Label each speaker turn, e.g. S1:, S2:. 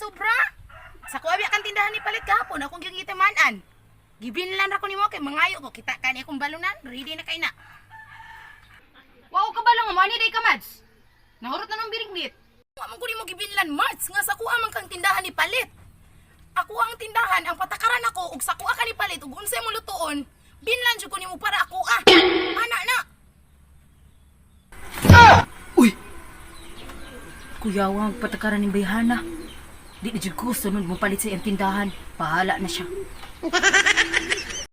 S1: sobra. Sa kuwabi kang tindahan ni palit kahapon akong gigitimanan. Gibinlan ako nimo kay mangayo ko kita kani akong balunan, ready na kay na.
S2: Wow ka ba lang mo ani day ka mads? Nahurot na ng biriglit.
S1: Wa man ko nimo gibinlan Marts nga sa kuha man kang tindahan ni palit. Ako ang tindahan, ang patakaran ako ug sa kuha ka ni palit ug unsay mo lutuon, binlan jud ko nimo para ako Ana na.
S2: Uy! Kuyawang patakaran ni Bayhana. Di na jud ko sunod mo palit sa iyang tindahan. Pahala na siya.